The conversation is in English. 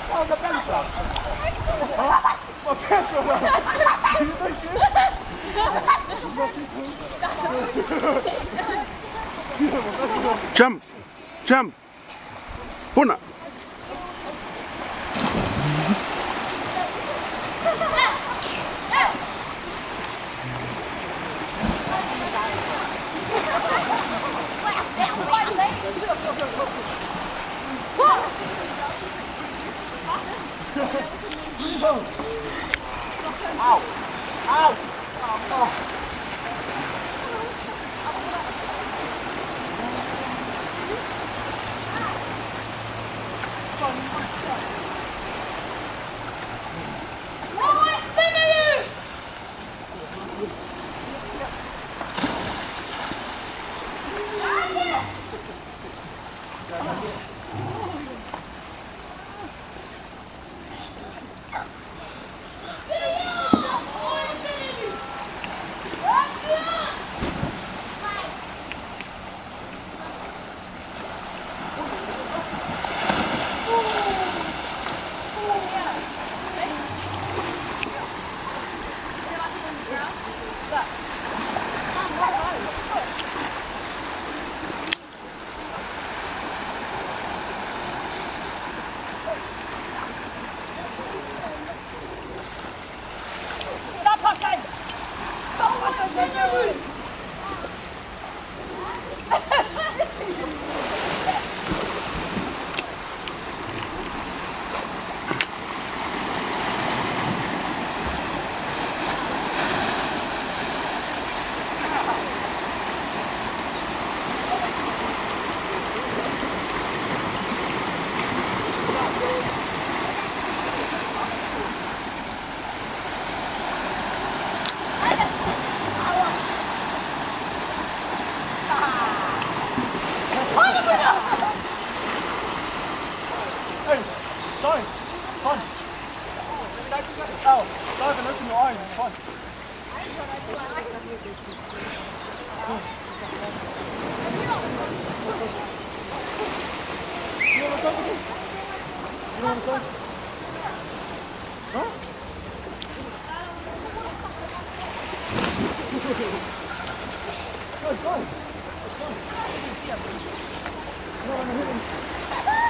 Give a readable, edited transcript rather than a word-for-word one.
放在干啥？我看说了，你都学。Jump, jump, Puna. Ow! Ow! Oh. Hey, dive, fun. Ow, dive and open your eyes, it's fun. You want to go? You want to go? Huh? Go, go. No, I'm hitting.